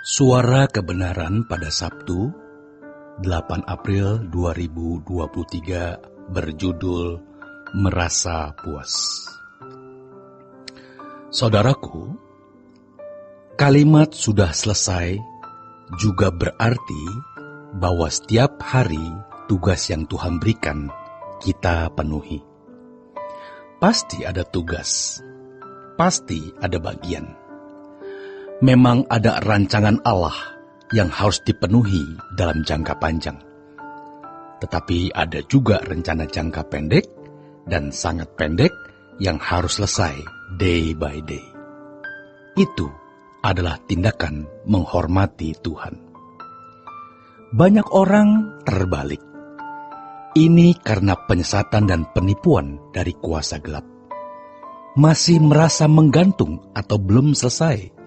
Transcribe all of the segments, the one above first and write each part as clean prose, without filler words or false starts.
Suara Kebenaran pada Sabtu, 8 April 2023 berjudul Merasa Puas. Saudaraku, kalimat sudah selesai juga berarti bahwa setiap hari tugas yang Tuhan berikan kita penuhi. Pasti ada tugas, pasti ada bagian. Memang ada rancangan Allah yang harus dipenuhi dalam jangka panjang. Tetapi ada juga rencana jangka pendek dan sangat pendek yang harus selesai day by day. Itu adalah tindakan menghormati Tuhan. Banyak orang terbalik. Ini karena penyesatan dan penipuan dari kuasa gelap. Masih merasa menggantung atau belum selesai.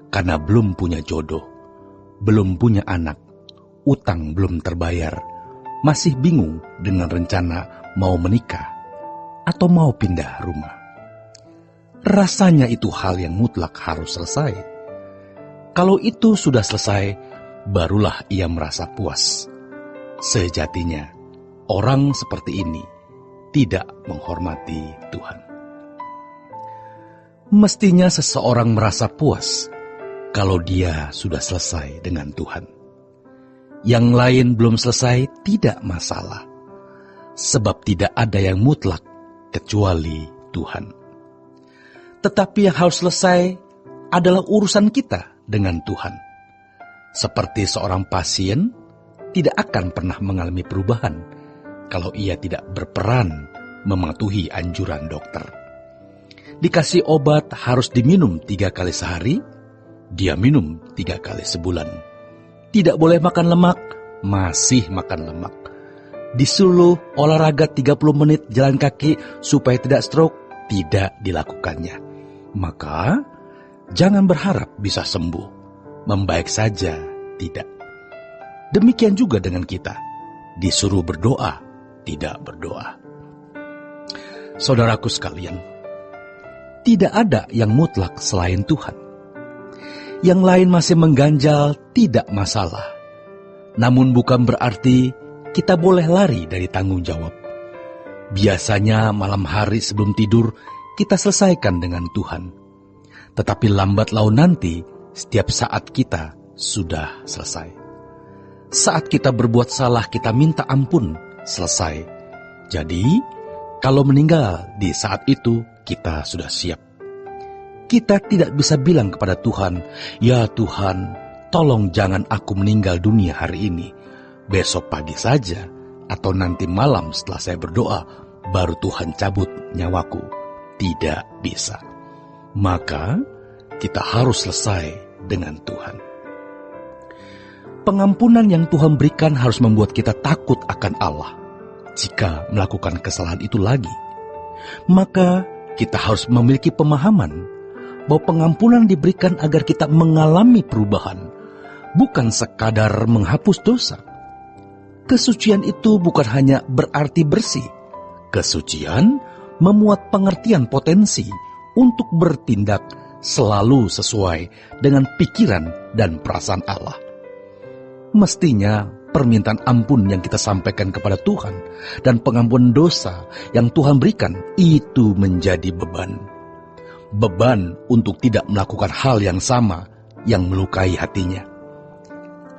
Karena belum punya jodoh, belum punya anak, utang belum terbayar, masih bingung dengan rencana mau menikah atau mau pindah rumah. Rasanya itu hal yang mutlak harus selesai. Kalau itu sudah selesai, barulah ia merasa puas. Sejatinya, orang seperti ini tidak menghormati Tuhan. Mestinya seseorang merasa puas kalau dia sudah selesai dengan Tuhan. Yang lain belum selesai tidak masalah, sebab tidak ada yang mutlak kecuali Tuhan. Tetapi yang harus selesai adalah urusan kita dengan Tuhan. Seperti seorang pasien tidak akan pernah mengalami perubahan kalau ia tidak berperan mematuhi anjuran dokter. Dikasih obat harus diminum 3 kali sehari, dia minum 3 kali sebulan. Tidak boleh makan lemak, masih makan lemak. Disuruh olahraga 30 menit jalan kaki supaya tidak stroke, tidak dilakukannya. Maka, jangan berharap bisa sembuh. Membaik saja, tidak. Demikian juga dengan kita. Disuruh berdoa, tidak berdoa. Saudaraku sekalian, tidak ada yang mutlak selain Tuhan. Yang lain masih mengganjal, tidak masalah. Namun bukan berarti kita boleh lari dari tanggung jawab. Biasanya malam hari sebelum tidur, kita selesaikan dengan Tuhan. Tetapi lambat laun nanti, setiap saat kita sudah selesai. Saat kita berbuat salah, kita minta ampun, selesai. Jadi, kalau meninggal di saat itu, kita sudah siap. Kita tidak bisa bilang kepada Tuhan, "Ya Tuhan, tolong jangan aku meninggal dunia hari ini. Besok pagi saja, atau nanti malam setelah saya berdoa, baru Tuhan cabut nyawaku." Tidak bisa. Maka, kita harus selesai dengan Tuhan. Pengampunan yang Tuhan berikan harus membuat kita takut akan Allah. Jika melakukan kesalahan itu lagi, maka kita harus memiliki pemahaman bahwa pengampunan diberikan agar kita mengalami perubahan, bukan sekadar menghapus dosa. Kesucian itu bukan hanya berarti bersih. Kesucian memuat pengertian potensi untuk bertindak selalu sesuai dengan pikiran dan perasaan Allah. Mestinya permintaan ampun yang kita sampaikan kepada Tuhan dan pengampunan dosa yang Tuhan berikan itu menjadi beban. Beban untuk tidak melakukan hal yang sama yang melukai hatinya.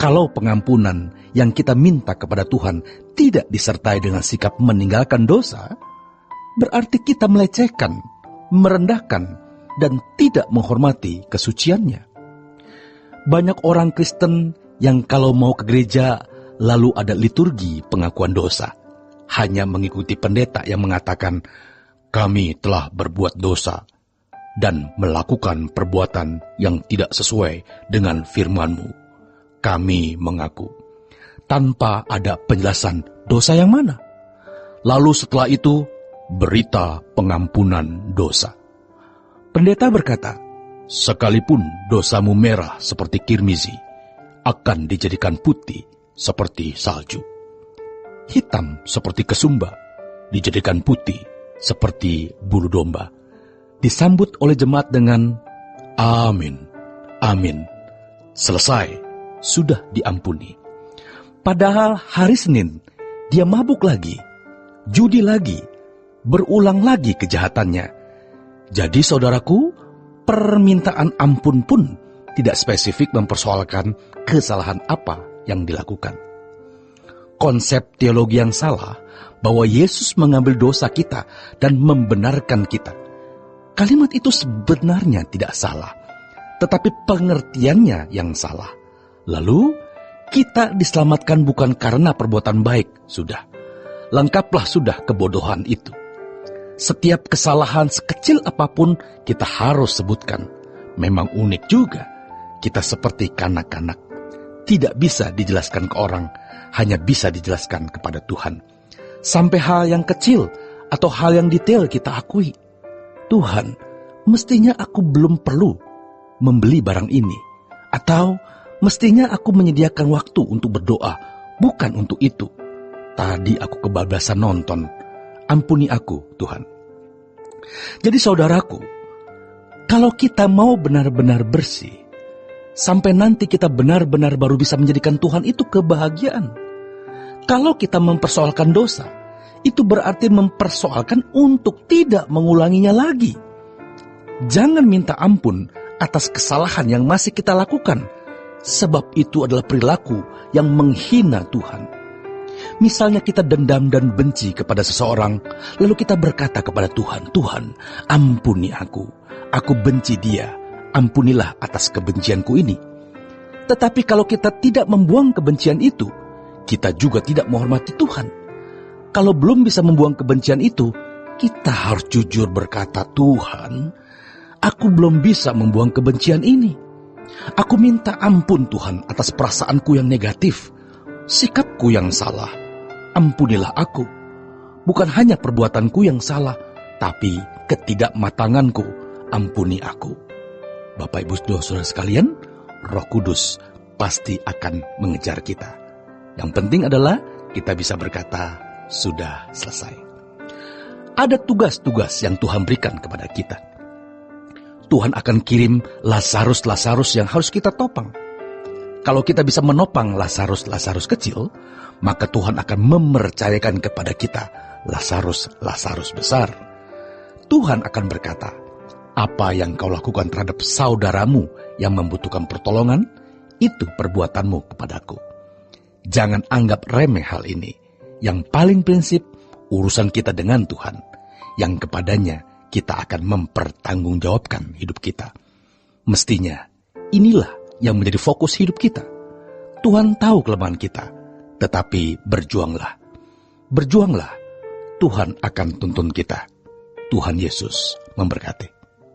Kalau pengampunan yang kita minta kepada Tuhan tidak disertai dengan sikap meninggalkan dosa, berarti kita melecehkan, merendahkan, dan tidak menghormati kesuciannya. Banyak orang Kristen yang kalau mau ke gereja lalu ada liturgi pengakuan dosa, hanya mengikuti pendeta yang mengatakan, "Kami telah berbuat dosa dan melakukan perbuatan yang tidak sesuai dengan firman-Mu. Kami mengaku," tanpa ada penjelasan dosa yang mana. Lalu setelah itu, berita pengampunan dosa. Pendeta berkata, "Sekalipun dosamu merah seperti kirmizi, akan dijadikan putih seperti salju. Hitam seperti kesumba, dijadikan putih seperti bulu domba." Disambut oleh jemaat dengan "Amin, amin." selesai, sudah diampuni. Padahal hari Senin, dia mabuk lagi, judi lagi, berulang lagi kejahatannya. Jadi saudaraku, permintaan ampun pun tidak spesifik mempersoalkan kesalahan apa yang dilakukan. Konsep teologi yang salah bahwa Yesus mengambil dosa kita dan membenarkan kita. Kalimat itu sebenarnya tidak salah, tetapi pengertiannya yang salah. Lalu, kita diselamatkan bukan karena perbuatan baik, sudah. Lengkaplah sudah kebodohan itu. Setiap kesalahan sekecil apapun kita harus sebutkan. Memang unik juga, kita seperti kanak-kanak. Tidak bisa dijelaskan ke orang, hanya bisa dijelaskan kepada Tuhan. Sampai hal yang kecil atau hal yang detail kita akui. Tuhan, mestinya aku belum perlu membeli barang ini. Atau mestinya aku menyediakan waktu untuk berdoa, bukan untuk itu. Tadi aku kebablasan nonton. Ampuni aku, Tuhan. Jadi saudaraku, kalau kita mau benar-benar bersih, sampai nanti kita benar-benar baru bisa menjadikan Tuhan itu kebahagiaan. Kalau kita mempersoalkan dosa, itu berarti mempersoalkan untuk tidak mengulanginya lagi. Jangan minta ampun atas kesalahan yang masih kita lakukan, sebab itu adalah perilaku yang menghina Tuhan. Misalnya kita dendam dan benci kepada seseorang, lalu kita berkata kepada Tuhan, Tuhan, ampuni aku benci dia, ampunilah atas kebencianku ini. Tetapi kalau kita tidak membuang kebencian itu, kita juga tidak menghormati Tuhan. Kalau belum bisa membuang kebencian itu, kita harus jujur berkata, Tuhan, aku belum bisa membuang kebencian ini. Aku minta ampun Tuhan atas perasaanku yang negatif, sikapku yang salah. Ampunilah aku. Bukan hanya perbuatanku yang salah, tapi ketidakmatanganku. Ampuni aku. Bapak Ibu Saudara sekalian, Roh Kudus pasti akan mengejar kita. Yang penting adalah kita bisa berkata, sudah selesai. Ada tugas-tugas yang Tuhan berikan kepada kita. Tuhan akan kirim Lazarus yang harus kita topang. Kalau kita bisa menopang Lazarus kecil, maka Tuhan akan mempercayakan kepada kita Lazarus besar. Tuhan akan berkata, apa yang kau lakukan terhadap saudaramu yang membutuhkan pertolongan, itu perbuatanmu kepadaku. Jangan anggap remeh hal ini. Yang paling prinsip, urusan kita dengan Tuhan, yang kepadanya kita akan mempertanggungjawabkan hidup kita. Mestinya, inilah yang menjadi fokus hidup kita. Tuhan tahu kelemahan kita, tetapi berjuanglah. Berjuanglah, Tuhan akan tuntun kita. Tuhan Yesus memberkati.